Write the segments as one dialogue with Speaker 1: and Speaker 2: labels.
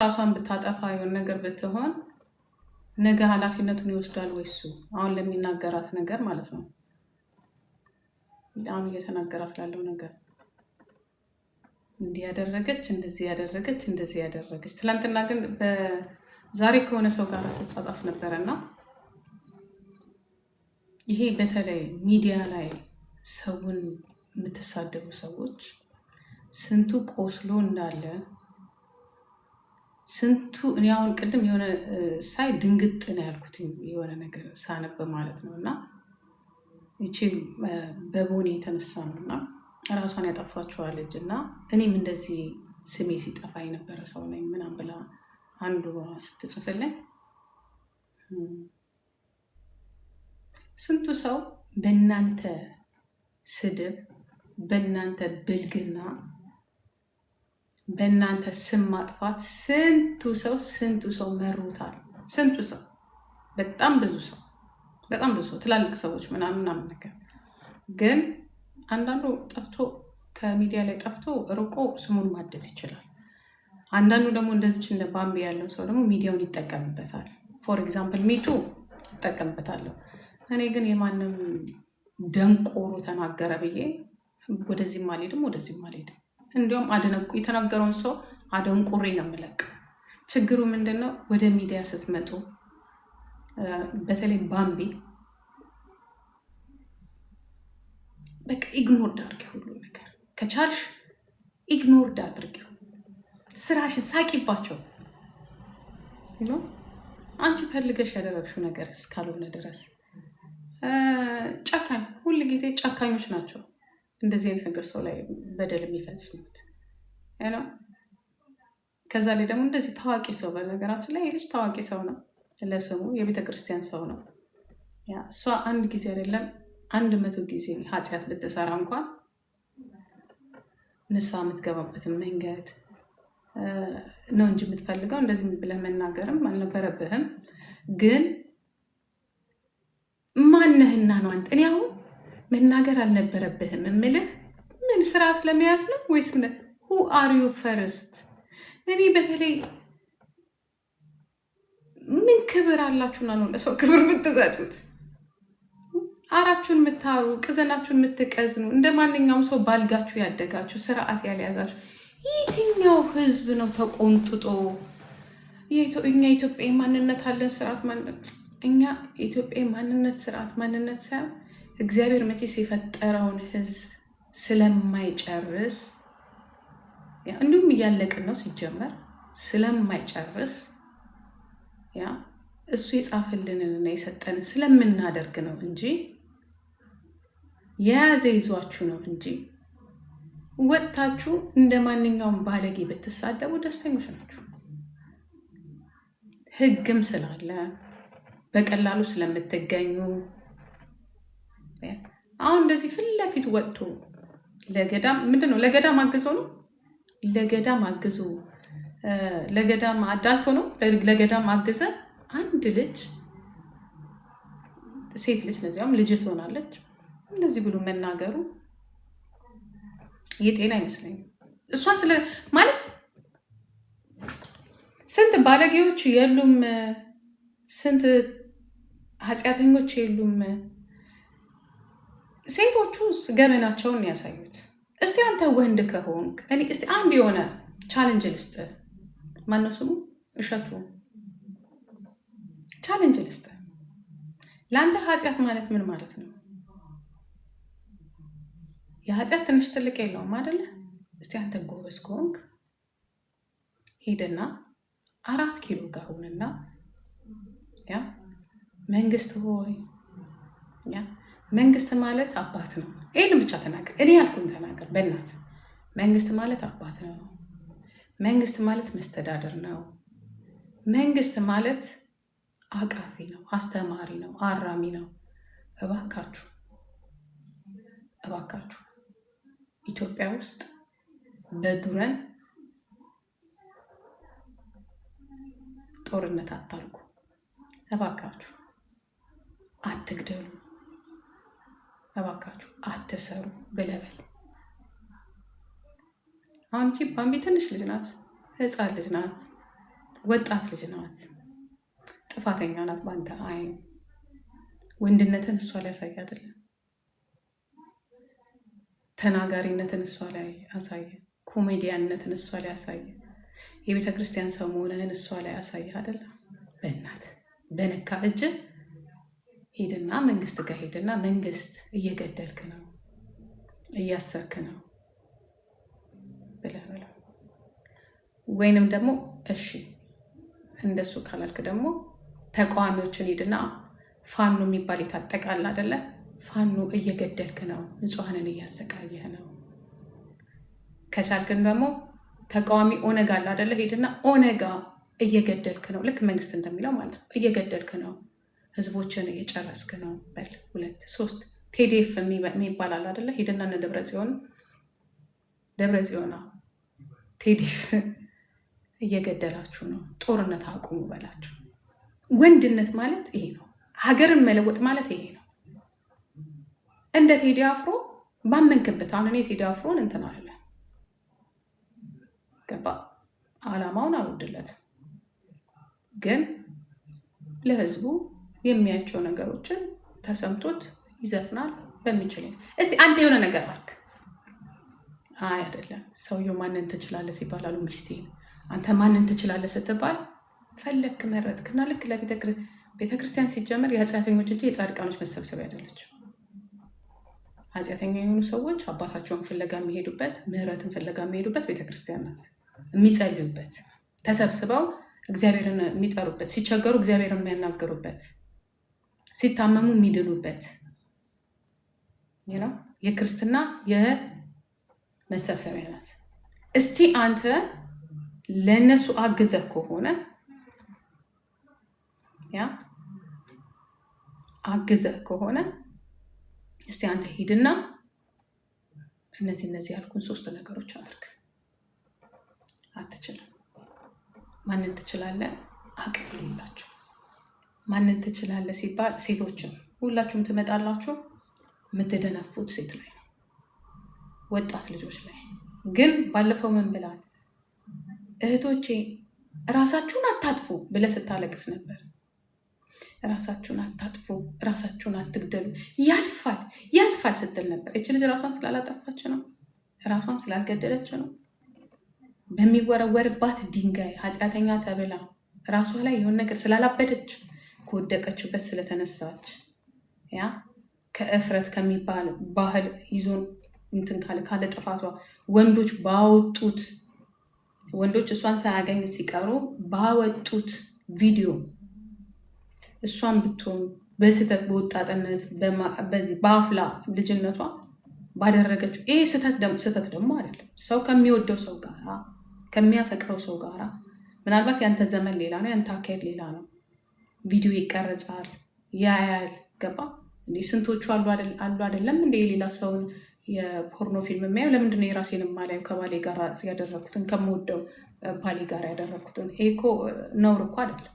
Speaker 1: ራሷን ብታጠፋ የሆነ ነገር ብትሆን ነገ ኃላፊነቱን ይወስዳል ወይስ አሁን ለሚናገራት ነገር ማለት ነው? አሁን እየተናገራት ላለው ነገር እንዲህ ያደረገች እንደዚህ ያደረገች እንደዚህ ያደረገች። ትላንትና ግን ዛሬ ከሆነ ሰው ጋር ስጻጻፍ ነበረና ይሄ በተለይ ሚዲያ ላይ ሰውን የምትሳደቡ ሰዎች ስንቱ ቆስሎ እንዳለ ስንቱ እኔ አሁን ቅድም የሆነ ሳይ ድንግጥ ነው ያልኩት የሆነ ነገር ሳነብ ማለት ነው። እና ይቺ በቦኔ የተነሳ ነው እና ራሷን ያጠፋችኋል ልጅ እና እኔም እንደዚህ ስሜ ሲጠፋ የነበረ ሰው ነኝ ምናምን ብላ አንዱ ስትጽፍልኝ ስንቱ ሰው በእናንተ ስድብ በእናንተ ብልግና በእናንተ ስም ማጥፋት ስንቱ ሰው መሩታል። ስንቱ ሰው በጣም ብዙ ሰው ትላልቅ ሰዎች ምናምን ነገር ግን አንዳንዱ ጠፍቶ ከሚዲያ ላይ ጠፍቶ ርቆ ስሙን ማደስ ይችላል። አንዳንዱ ደግሞ እንደዚች እንደ ባምቢ ያለው ሰው ደግሞ ሚዲያውን ይጠቀምበታል። ፎር ኤግዛምፕል ሚቱ ይጠቀምበታለሁ። እኔ ግን የማንም ደንቆሮ ተናገረ ብዬ ወደዚህም አልሄድም ወደዚህም አልሄድም። እንዲያውም የተናገረውን ሰው አደንቁሬ ነው የምለቅ። ችግሩ ምንድነው? ወደ ሚዲያ ስትመጡ በተለይ ባምቢ በቃ ኢግኖርድ አድርጊ፣ ሁሉ ነገር ከቻልሽ ኢግኖርድ አድርጊው። ስራሽን ሳቂባቸው። አንቺ ፈልገሽ ያደረግሽው ነገር እስካልሆነ ድረስ ጨካኝ፣ ሁል ጊዜ ጨካኞች ናቸው እንደዚህ አይነት ነገር ሰው ላይ በደል የሚፈጽሙት። ከዛ ላይ ደግሞ እንደዚህ ታዋቂ ሰው፣ በነገራችን ላይ ልጅ ታዋቂ ሰው ነው፣ ለስሙ የቤተክርስቲያን ሰው ነው። እሷ አንድ ጊዜ አይደለም 100 ጊዜ ኃጢአት ብትሰራ እንኳን ንስሐ የምትገባበትን መንገድ ነው እንጂ የምትፈልገው እንደዚህ ብለህ መናገርም አልነበረብህም። ግን ማነህና ነው አንተ? እኔ አሁን መናገር አልነበረብህም የምልህ ምን ስርዓት ለመያዝ ነው ወይስ ምን? who are you first? እኔ በተለይ ምን ክብር አላችሁና ነው ለሰው ክብር የምትሰጡት? አራችሁን የምታሩ ቅዘናችሁን የምትቀዝኑ እንደ ማንኛውም ሰው ባልጋችሁ ያደጋችሁ ስርዓት ያልያዛችሁ የትኛው ህዝብ ነው ተቆንጥጦ? እኛ ኢትዮጵያ ማንነት አለን፣ ስርዓት ማንነት። እኛ ኢትዮጵያ ማንነት ስርዓት ማንነት ሳይሆን እግዚአብሔር መቼስ የፈጠረውን ህዝብ ስለማይጨርስ እንዲሁም እያለቅን ነው ሲጀመር ስለማይጨርስ እሱ የጻፈልንንና የሰጠንን ስለምናደርግ ነው እንጂ የያዘ ይዟችሁ ነው እንጂ ወጥታችሁ እንደ ማንኛውም ባለጌ ብትሳደቡ ደስተኞች ናችሁ። ህግም ስላለ በቀላሉ ስለምትገኙ አሁን እንደዚህ ፊት ለፊት ወጥቶ ለገዳም ምንድነው ለገዳም አግዘው ነው ለገዳም አግዞ ለገዳም አዳልቶ ነው ለገዳም አግዘ አንድ ልጅ ሴት ልጅ ለዚያም ልጅ ትሆናለች እንደዚህ ብሎ መናገሩ የጤና አይመስለኝም። እሷን ስለ ማለት ስንት ባለጌዎች የሉም፣ ስንት ኃጢአተኞች የሉም። ሴቶቹስ ገመናቸውን ያሳዩት። እስቲ አንተ ወንድ ከሆንክ እኔ እስቲ አንድ የሆነ ቻሌንጅ ልስጥ። ማነው ስሙ? እሸቱ ቻሌንጅ ልስጥ። ለአንተ ኃጢአት ማለት ምን ማለት ነው? የኃጢአት ትንሽ ትልቅ የለውም አይደለ? እስቲ አንተ ጎበዝ ከሆንክ ሄደና 4 ኪሎ ጋር ሆነና መንግስት ሆይ መንግስት ማለት አባት ነው። ይሄን ብቻ ተናገር። እኔ ያልኩን ተናገር በእናትህ። መንግስት ማለት አባት ነው። መንግስት ማለት መስተዳደር ነው። መንግስት ማለት አቃፊ ነው፣ አስተማሪ ነው፣ አራሚ ነው። እባካችሁ ኢትዮጵያ ውስጥ በዱረን ጦርነት አታርጉ። እባካችሁ አትግደሉ። እባካችሁ አትሰሩ ብለበል። አሁን ባምቢ ትንሽ ልጅ ናት፣ ህፃን ልጅ ናት። ወጣት ልጅ ናት፣ ጥፋተኛ ናት በአንተ አይን። ወንድነትን እሷ ላይ ያሳይ አይደለም፣ ተናጋሪነትን እሷ ላይ ያሳየ፣ ኮሜዲያንነትን እሷ ላይ ያሳየ፣ የቤተ ክርስቲያን ሰው መሆንህን እሷ ላይ ያሳየ አይደለም። በእናት በነካ እጅ ሄድና መንግስት ጋር ሄድና መንግስት እየገደልክ ነው እያሰርክ ነው ብለህ በለው። ወይንም ደግሞ እሺ እንደሱ ካላልክ ደግሞ ተቃዋሚዎችን ሄድና ፋኖ የሚባል የታጠቃል አይደለ? ፋኖ እየገደልክ ነው፣ ንጹሐንን እያሰቃየህ ነው። ከቻልክን ደግሞ ተቃዋሚ ኦነግ አለ አይደለ? ሄድና ኦነጋ እየገደልክ ነው፣ ልክ መንግስት እንደሚለው ማለት ነው። እየገደልክ ነው፣ ህዝቦችን እየጨረስክ ነው በል። 2 3 ቴዴፍ የሚባል አለ አይደለ? ሄድና እነ ደብረ ጽዮን ቴዴፍ እየገደላችሁ ነው፣ ጦርነት አቁሙ በላችሁ። ወንድነት ማለት ይሄ ነው። ሀገርን መለወጥ ማለት ይሄ ነው። እንደ ቴዲ አፍሮ ባመንክበት። አሁን እኔ ቴዲ አፍሮን እንትን አለ ገባ፣ አላማውን አልወድለትም፣ ግን ለህዝቡ የሚያቸው ነገሮችን ተሰምቶት ይዘፍናል በሚችል። እስቲ አንተ የሆነ ነገር አልክ፣ አይ አይደለም ሰውየው ማንን ትችላለህ ሲባል አሉ ሚስቴን፣ አንተ ማንን ትችላለህ ስትባል ፈለክ መረጥክና ልክ ቤተክርስቲያን ሲጀመር የኃጢአተኞች እንጂ የጻድቃኖች መሰብሰቢያ አይደለች። ኃጢአተኛ የሆኑ ሰዎች አባታቸውን ፍለጋ የሚሄዱበት፣ ምህረትን ፍለጋ የሚሄዱበት ቤተክርስቲያን ናት። የሚጸልዩበት፣ ተሰብስበው እግዚአብሔርን የሚጠሩበት፣ ሲቸገሩ እግዚአብሔርን የሚያናገሩበት፣ ሲታመሙ የሚድኑበት የክርስትና የመሰብሰቢያ ናት። እስቲ አንተ ለእነሱ አግዘህ ከሆነ አግዘህ ከሆነ እስቲ አንተ ሂድና እነዚህ ያልኩን 3 ነገሮች አድርግ። አትችልም። ማንን ትችላለህ? አቅም የሌላቸው። ማንን ትችላለህ ሲባል ሴቶችን ሁላችሁም ትመጣላችሁ። የምትደነፉት ሴት ላይ ነው፣ ወጣት ልጆች ላይ ግን ባለፈው ምን ብላል? እህቶቼ ራሳችሁን አታጥፉ ብለህ ስታለቅስ ነበር። ራሳችሁን አታጥፉ፣ ራሳችሁን አትግደሉ፣ ያልፋል ስትል ነበር። እች ልጅ ራሷን ስላላጠፋች ነው፣ ራሷን ስላልገደለች ነው። በሚወረወርባት ድንጋይ ኃጢአተኛ ተብላ ራሷ ላይ የሆነ ነገር ስላላበደች ከወደቀችበት ስለተነሳች ከእፍረት ከሚባል ባህል ይዞን እንትን ካለ ጥፋቷ ወንዶች እሷን ሳያገኝ ሲቀሩ ባወጡት ቪዲዮ እሷን ብትሆን በስህተት በወጣትነት በዚህ በአፍላ ልጅነቷ ባደረገችው ይሄ ስህተት ደግሞ አይደለም። ሰው ከሚወደው ሰው ጋራ ከሚያፈቅረው ሰው ጋራ ምናልባት ያንተ ዘመን ሌላ ነው፣ ያንተ አካሄድ ሌላ ነው። ቪዲዮ ይቀረጻል፣ ያያል። ገባ እንዴ? ስንቶቹ አሉ አይደለም እንደ የሌላ ሰውን የፖርኖ ፊልም የሚያየው። ለምንድነው የራሴን ማላየው? ከባሌ ጋር ያደረኩትን ከምወደው ባሌ ጋር ያደረኩትን። ይሄ እኮ ነውር እኮ አይደለም።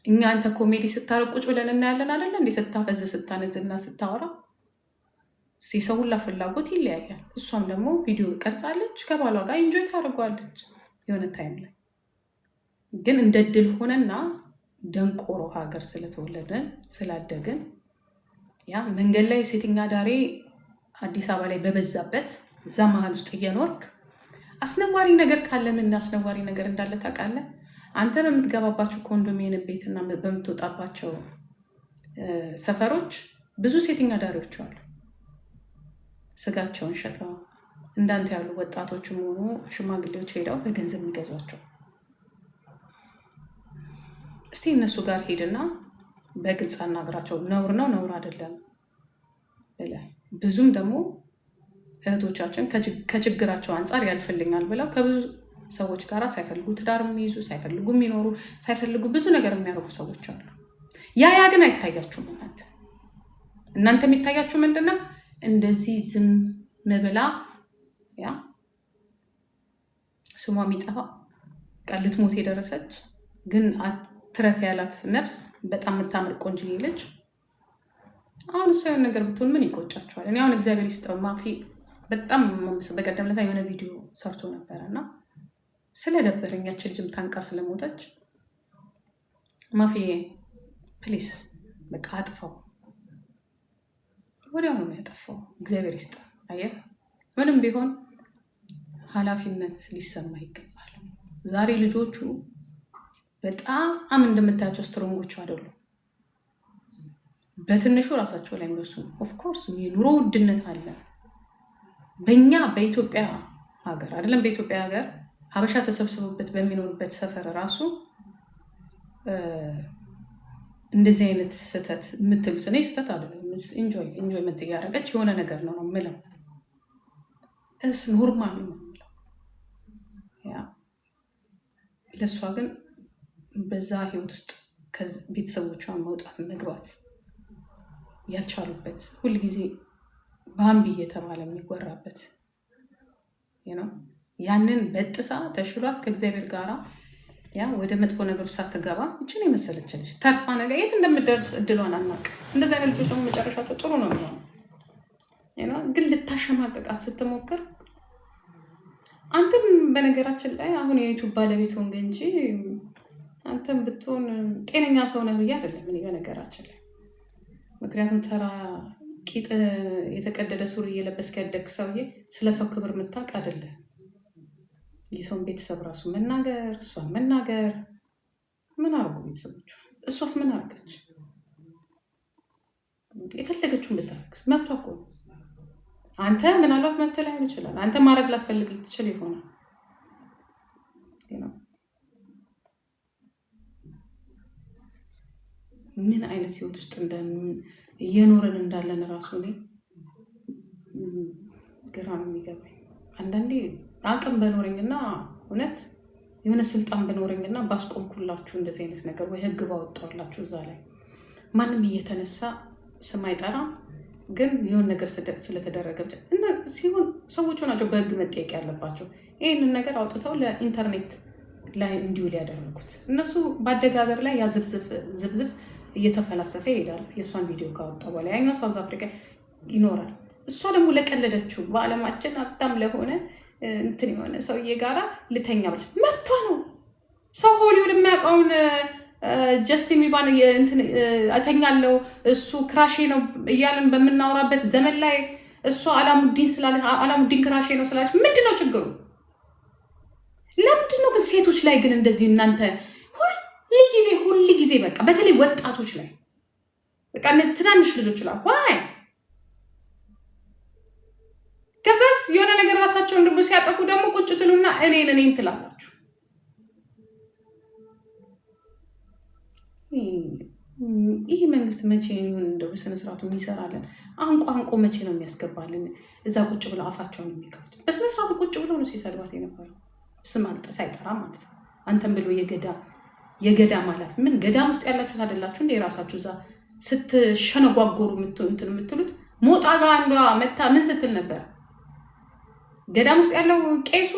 Speaker 1: እኛ አንተ ኮሜዲ ስታረግ ቁጭ ብለን እናያለን አይደለ እንዴ? ስታፈዝ ስታነዝና ስታወራ የሰው ሁላ ፍላጎት ይለያያል። እሷም ደግሞ ቪዲዮ ቀርጻለች፣ ከባሏ ጋር ኢንጆይ ታደርጓለች የሆነ ታይም ላይ። ግን እንደ ድል ሆነና ደንቆሮ ሀገር ስለተወለደን ስላደግን መንገድ ላይ ሴተኛ ዳሬ አዲስ አበባ ላይ በበዛበት እዛ መሀል ውስጥ እየኖርክ አስነዋሪ ነገር ካለ ምን አስነዋሪ ነገር እንዳለ ታውቃለህ? አንተ በምትገባባቸው ኮንዶሚኒየም ቤትና በምትወጣባቸው ሰፈሮች ብዙ ሴተኛ ዳሪዎች አሉ። ስጋቸውን ሸጠው እንዳንተ ያሉ ወጣቶችም ሆኑ ሽማግሌዎች ሄደው በገንዘብ የሚገዟቸው። እስቲ እነሱ ጋር ሄድና በግልጽ አናግራቸው። ነውር ነው ነውር አይደለም ብለህ ብዙም ደግሞ እህቶቻችን ከችግራቸው አንጻር ያልፈልኛል ብለው ከብዙ ሰዎች ጋር ሳይፈልጉ ትዳር የሚይዙ ሳይፈልጉ የሚኖሩ ሳይፈልጉ ብዙ ነገር የሚያደርጉ ሰዎች አሉ። ያ ግን አይታያችሁም። እናንተ የሚታያችሁ ምንድነው? እንደዚህ ዝም ብላ ስሟ የሚጠፋ ልትሞት የደረሰች ግን ትረፍ ያላት ነፍስ በጣም የምታምር ቆንጅዬ ልጅ። አሁን እሷ የሆነ ነገር ብትሆን ምን ይቆጫቸዋል? እኔ አሁን እግዚአብሔር ይስጠው ማፊ በጣም በቀደም ለታ የሆነ ቪዲዮ ሰርቶ ነበረ እና ስለደበረኝ ያችን ልጅም ታንቃ ስለሞተች ማፊዬ ፕሊስ በቃ አጥፋው። ወዲያውኑ ነው ያጠፋው። እግዚአብሔር ይስጥ። አየህ ምንም ቢሆን ኃላፊነት ሊሰማ ይገባል። ዛሬ ልጆቹ በጣም እንደምታያቸው ስትሮንጎቹ አይደሉም። በትንሹ ራሳቸው ላይ የሚወስኑ ኦፍኮርስ የኑሮ ውድነት አለ። በእኛ በኢትዮጵያ ሀገር አይደለም በኢትዮጵያ ሀገር ሀበሻ ተሰብስበበት በሚኖርበት ሰፈር ራሱ እንደዚህ አይነት ስህተት የምትሉት እኔ ስህተት አይደለም፣ ኢንጆይመንት እያደረገች የሆነ ነገር ነው የምለው። እስ ኖርማል ነው የምለው። ለእሷ ግን በዛ ህይወት ውስጥ ቤተሰቦቿን መውጣት መግባት ያልቻሉበት ሁልጊዜ ባምቢ እየተባለ የሚወራበት ያንን በጥሳ ተሽሏት ከእግዚአብሔር ጋር ወደ መጥፎ ነገር ሳትገባ እችን የመሰለች ልጅ ተርፋ ነገር የት እንደምደርስ እድሏን አናውቅም። እንደዚህ አይነት ልጆች ደግሞ መጨረሻቸው ጥሩ ነው የሚሆነው። ግን ልታሸማቀቃት ስትሞክር አንተም በነገራችን ላይ አሁን የዩቱብ ባለቤት ሆንክ እንጂ አንተም ብትሆን ጤነኛ ሰው ነህ ብዬ አይደለም እኔ በነገራችን ላይ። ምክንያቱም ተራ ቂጥ የተቀደደ ሱሪ እየለበስክ ያደግ ሰውዬ ስለ ሰው ክብር የምታውቅ አይደለም። የሰውን ቤተሰብ ራሱ መናገር፣ እሷን መናገር ምን አርጉ ቤተሰቦቿ? እሷስ ምን አርገች? የፈለገችውን ብታረግስ መብቷ እኮ ነው። አንተ ምናልባት መብት ላይሆን ይችላል። አንተ ማድረግ ላትፈልግ ልትችል ይሆናል። ምን አይነት ህይወት ውስጥ እየኖርን እንዳለን ራሱ እኔ ግራ ነው የሚገባኝ። አንዳንዴ አቅም በኖረኝና እውነት የሆነ ስልጣን በኖረኝና ባስቆምኩላችሁ እንደዚህ አይነት ነገር ወይ ህግ ባወጣሁላችሁ እዛ ላይ ማንም እየተነሳ ስም አይጠራም። ግን የሆነ ነገር ስለተደረገ ብቻ እና ሲሆን ሰዎቹ ናቸው በህግ መጠየቅ ያለባቸው። ይህንን ነገር አውጥተው ለኢንተርኔት ላይ እንዲውል ያደረጉት እነሱ። በአደጋገር ላይ ዝብዝፍ እየተፈላሰፈ ይሄዳል። የእሷን ቪዲዮ ካወጣ በኋላ ያኛው ሳውዝ አፍሪካ ይኖራል። እሷ ደግሞ ለቀለደችው በአለማችን ሀብታም ለሆነ እንትን የሆነ ሰውዬ ጋራ ልተኛ ብለች መብቷ ነው። ሰው ሆሊውድ የሚያውቀውን ጀስቲን ቢበር እተኛለሁ እሱ ክራሼ ነው እያለን በምናወራበት ዘመን ላይ እሷ አላሙዲን ክራሼ ነው ስላለች ምንድን ነው ችግሩ? ለምንድን ነው ግን ሴቶች ላይ ግን እንደዚህ እናንተ ሁል ጊዜ በቃ በተለይ ወጣቶች ላይ በቃ እነዚህ ትናንሽ ልጆች ላይ ዋይ ከዛስ የሆነ ነገር ራሳቸውን ደግሞ ሲያጠፉ ደግሞ ቁጭ ትሉና እኔን ትላላችሁ። ይህ መንግስት መቼ ይሁን እንደው በስነ ስርዓቱ የሚሰራለን? አሁን ቋንቋ መቼ ነው የሚያስገባልን? እዛ ቁጭ ብለው አፋቸውን የሚከፍቱት በስነ ስርዓቱ ቁጭ ብለው ነው ሲሰድባት የነበረው። ስም ሳይጠራ ማለት ነው። አንተም ብሎ የገዳም አላፍ ምን ገዳም ውስጥ ያላችሁት አይደላችሁ እንደ የራሳችሁ እዛ ስትሸነጓጎሩ የምትሉት ሞጣ ጋር አንዷ መታ ምን ስትል ነበር? ገዳም ውስጥ ያለው ቄሱ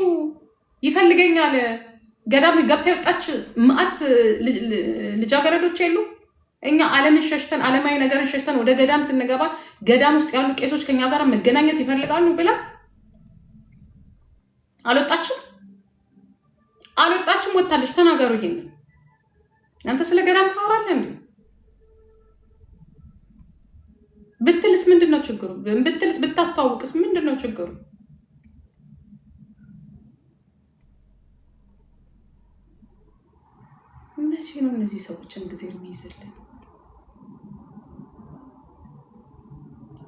Speaker 1: ይፈልገኛል። ገዳም ገብታ የወጣች ማአት ልጃገረዶች የሉ? እኛ ዓለምን ሸሽተን ዓለማዊ ነገርን ሸሽተን ወደ ገዳም ስንገባ ገዳም ውስጥ ያሉ ቄሶች ከኛ ጋር መገናኘት ይፈልጋሉ ብላ አልወጣችም? ወጣለች። ተናገሩ። ይሄን አንተ ስለ ገዳም ታወራለህ እንዴ? ብትልስ ምንድነው ችግሩ? ብታስተዋውቅስ ምንድነው ችግሩ? መቼ ነው እነዚህ ሰዎችን ጊዜ የሚይዝልን?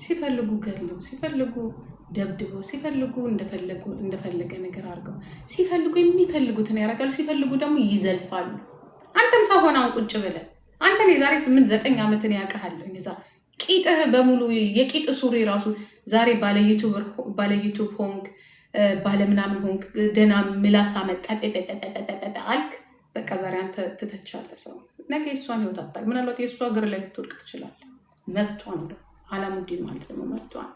Speaker 1: ሲፈልጉ ገድለው፣ ሲፈልጉ ደብድበው፣ ሲፈልጉ እንደፈለገ ነገር አድርገው፣ ሲፈልጉ የሚፈልጉትን ያደርጋሉ፣ ሲፈልጉ ደግሞ ይዘልፋሉ። አንተም ሰው ሆነ አሁን ቁጭ ብለህ አንተን የዛሬ 8-9 ዓመትን ያውቃለሁ እዛ ቂጥህ በሙሉ የቂጥ ሱሪ ራሱ ዛሬ ባለ ዩቱብ ሆንክ ባለምናምን ሆንክ ደህና ምላስ አመጣ አልክ። በቃ ዛሬ አንተ ትተቻለህ ሰው። ነገ የእሷን ህይወት አታውቅም። ምናልባት የእሷ እግር ላይ ልትወድቅ ትችላለህ። መብቷን ነው። አላሙዲን ማለት ደግሞ መብቷን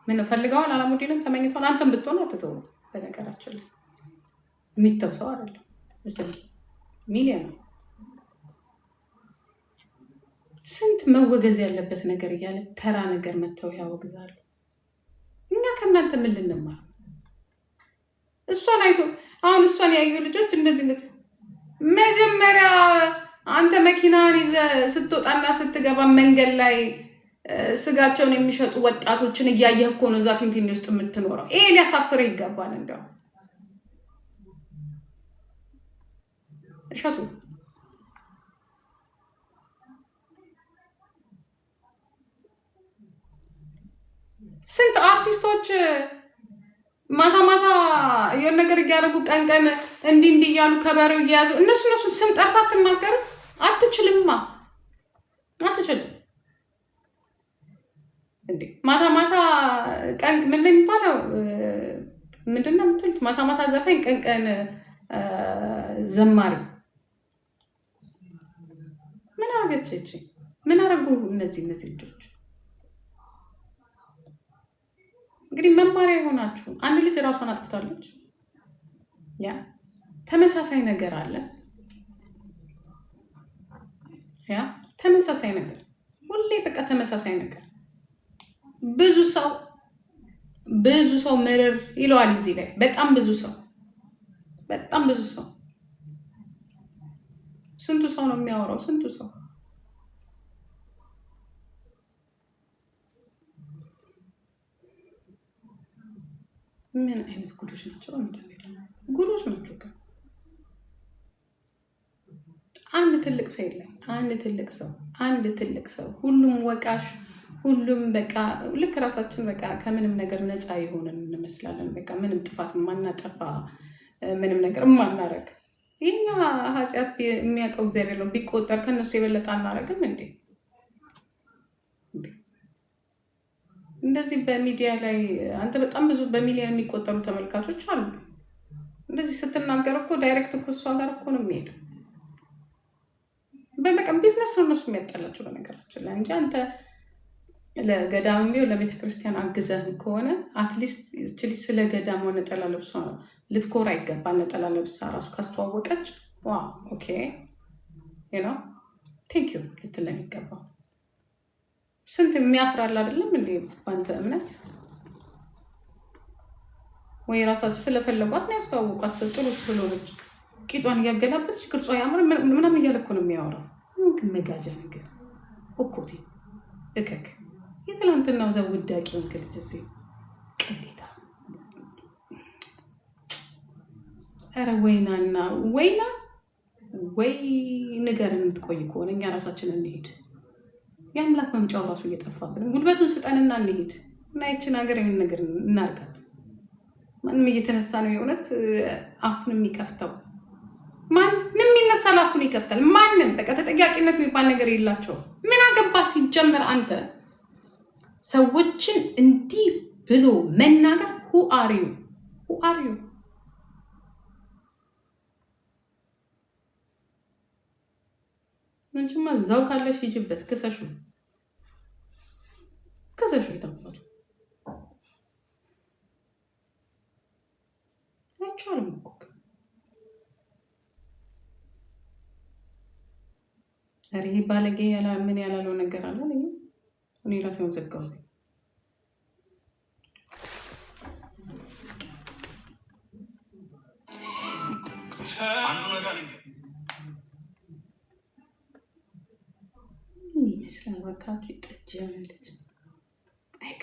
Speaker 1: ምነው ፈልገዋል። አላሙዲንም ተመኝተዋል። አንተም ብትሆን አትተው። በነገራችን ላይ የሚተው ሰው አይደለም። እስኪ ሚሊዮን ነው ስንት መወገዝ ያለበት ነገር እያለ ተራ ነገር መተው ያወግዛሉ። እኛ ከእናንተ ምን ልንማር? እሷን አይቶ አሁን እሷን ያዩ ልጆች እንደዚህ መጀመሪያ አንተ መኪናን ይዘህ ስትወጣና ስትገባ መንገድ ላይ ስጋቸውን የሚሸጡ ወጣቶችን እያየህ እኮ ነው እዛ ፊንፊኔ ውስጥ የምትኖረው። ይሄ ሊያሳፍር ይገባል። እንደው እሸቱ ስንት አርቲስቶች ማታ ማታ የሆነ ነገር እያደረጉ ቀን ቀን እንዲህ እያሉ ከበሬው እየያዙ እነሱ ስም ጠርታ አትናገርም? አትችልማ፣ አትችልም እንዴ! ማታ ማታ ቀን ምን ነው የሚባለው? ምንድን ነው የምትሉት? ማታ ማታ ዘፈን፣ ቀን ቀን ዘማሪ። ምን አረገች? ምን አረጉ እነዚህ ልጆች? እንግዲህ መማሪያ የሆናችሁ አንድ ልጅ ራሷን አጥፍታለች። ያ ተመሳሳይ ነገር አለ። ያ ተመሳሳይ ነገር ሁሌ በቃ ተመሳሳይ ነገር። ብዙ ሰው ምርር ይለዋል እዚህ ላይ። በጣም ብዙ ሰው ስንቱ ሰው ነው የሚያወራው? ስንቱ ሰው ምን አይነት ጉዶች ናቸው? ጉዶች ናቸው። አንድ ትልቅ ሰው የለም። አንድ ትልቅ ሰው ሁሉም ወቃሽ፣ ሁሉም በቃ ልክ ራሳችን በቃ ከምንም ነገር ነፃ የሆነን እንመስላለን። በቃ ምንም ጥፋት የማናጠፋ ምንም ነገር የማናረግ። የኛ ኃጢአት የሚያውቀው እግዚአብሔር ነው። ቢቆጠር ከነሱ የበለጠ አናረግም እንዴ? እንደዚህ በሚዲያ ላይ አንተ በጣም ብዙ በሚሊዮን የሚቆጠሩ ተመልካቾች አሉ። እንደዚህ ስትናገር እኮ ዳይሬክት እኮ እሷ ጋር እኮ ነው የሚሄደው። በቃ ቢዝነስ ነው እነሱ የሚያጣላቸው በነገራችን ላይ እንጂ አንተ ለገዳም ቢሆን ለቤተክርስቲያን አግዘህ ከሆነ አትሊስት እችሊ ስለ ገዳም ነጠላ ለብሷ ልትኮራ ይገባል። ነጠላ ለብሳ ራሱ ካስተዋወቀች ዋው ኦኬ ቴንክ ዩ ልትል ነው የሚገባው። ስንት የሚያፍራል አይደለም እንዴ? ባንተ እምነት ወይ ራሳቸው ስለፈለጓት ነው ያስተዋወቋት። ጥሩ ስለሆነች ቂጧን እያገላበጠች ቅርጿ ያምር ምናምን እያለ እኮ ነው የሚያወራው። መጋጃ ነገር እኮቴ እከክ የትላንትናው ዘ ውዳቂ ወንክ ልጅ እዚህ ቅሌታ። ኧረ ወይና ወይ ንገርን የምትቆይ ከሆነ እኛ ራሳችን እንሄድ። የአምላክ መምጫው ራሱ እየጠፋብን፣ ጉልበቱን ስጠንና እንሄድ እና ይችን ሀገር የምን ነገር እናርጋት። ማንም እየተነሳ ነው የእውነት አፉን የሚከፍተው። ማንም ይነሳል አፉን ይከፍታል። ማንም በቃ ተጠያቂነት የሚባል ነገር የላቸው። ምን አገባ ሲጀምር አንተ ሰዎችን እንዲህ ብሎ መናገር? who are you? አንቺማ እዛው ካለሽ ሂጂበት፣ ክሰሹ ይተባሉ። አይቻልም እኮ ኧረ ይሄ ባለጌ ምን ያላለው ነገር አለ? እኔ ራሴን ዘጋሁት። ምን ይመስላል? ወካቱ ጥጅ ያለች አይ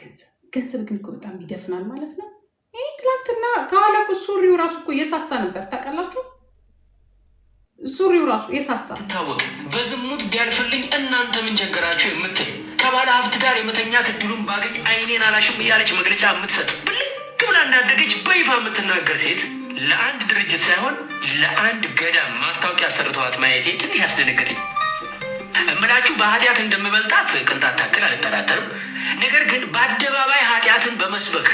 Speaker 1: ገንዘብ ግን እኮ በጣም ይደፍናል ማለት ነው። ይሄ ትላንትና ከኋላ እኮ ሱሪው ራሱ እኮ እየሳሳ ነበር ታውቃላችሁ? ሱሪው ራሱ የሳሳ
Speaker 2: ትታወቅ። በዝሙት ቢያልፍልኝ እናንተ ምን ቸገራችሁ የምትል ከባለ ሀብት ጋር የመተኛት እድሉን ባገኝ አይኔን አላሽም እያለች መግለጫ የምትሰጥ ብልቅ ብላ እንዳደገች በይፋ የምትናገር ሴት ለአንድ ድርጅት ሳይሆን ለአንድ ገዳም ማስታወቂያ ሰርተዋት ማየቴ ትንሽ ያስደነገጠኝ። እምላችሁ በኃጢአት እንደምበልጣት ቅንጣት ታክል አልጠራጠርም። ነገር ግን በአደባባይ ኃጢአትን በመስበክ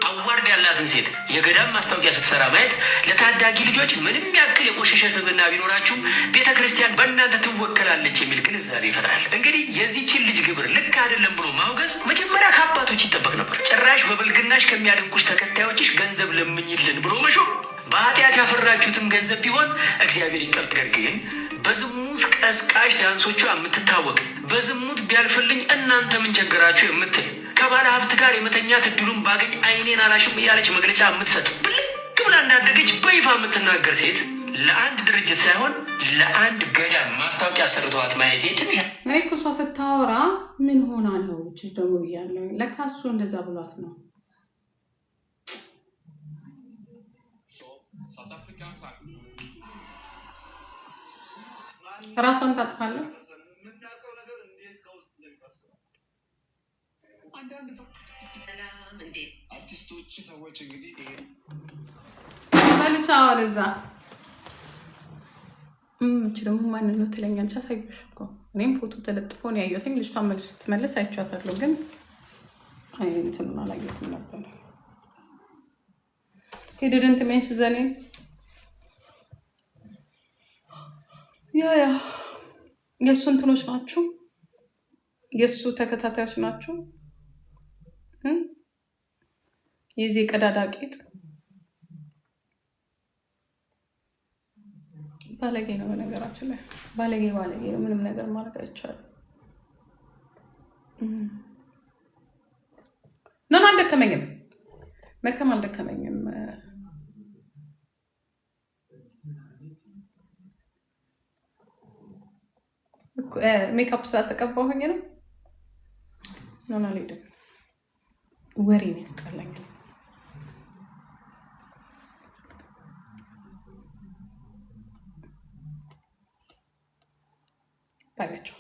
Speaker 2: አዋርድ ያላትን ሴት የገዳም ማስታወቂያ ስትሰራ ማየት ለታዳጊ ልጆች ምንም ያክል የቆሸሸ ስብዕና ቢኖራችሁ ቤተ ክርስቲያን በእናንተ ትወከላለች የሚል ግንዛቤ ይፈጥራል። እንግዲህ የዚህችን ልጅ ግብር ልክ አይደለም ብሎ ማውገዝ መጀመሪያ ከአባቶች ይጠበቅ ነበር። ጭራሽ በብልግናሽ ከሚያደንቁሽ ተከታዮችሽ ገንዘብ ለምኝልን ብሎ መሾም። በኃጢአት ያፈራችሁትም ገንዘብ ቢሆን እግዚአብሔር ይቀበል። ግን በዝሙት ቀስቃሽ ዳንሶቿ የምትታወቅ በዝሙት ቢያልፍልኝ እናንተ ምን ቸገራችሁ የምትል ከባለ ሀብት ጋር የመተኛት እድሉን ባገኝ አይኔን አላሽም እያለች መግለጫ የምትሰጥ ብልቅ ብላ እንዳደገች በይፋ የምትናገር ሴት ለአንድ ድርጅት ሳይሆን ለአንድ ገዳም ማስታወቂያ ሰርተዋት ማየቴ ትንሽ
Speaker 1: እኔ እኮ እሷ ስታወራ ምን ሆና ነው እቺ ደግሞ ብያለሁ። ለካ እሱ እንደዛ ብሏት ነው። ራሷን ታጥፋለች።
Speaker 2: አርቲስቶች ሰዎች እንግዲህ
Speaker 1: ባልቻ ወደዛ እቺ ደግሞ ማን ነው ትለኛለች። አሳይሽ እኮ እኔም ፎቶ ተለጥፎ ነው ያየሁት። ልጅቷን መልስ ትመልስ አይቻታለሁ፣ ግን አይ እንትን አላየሁትም ነበር። he didn't mention the name ያ የእሱ እንትኖች ናችሁ፣ የእሱ ተከታታዮች ናችሁ። የዚህ ቀዳዳ ቂጥ ባለጌ ነው። በነገራችን ላይ ባለጌ ነው። ምንም ነገር ማድረግ አይቻልም። ነን አልደከመኝም፣ መልካም አልደከመኝም። ሜካፕ ስላልተቀባሁኝ ነው። ነን አልሄድም። ወሬ ነው ያስጠላኛል። ባያቸው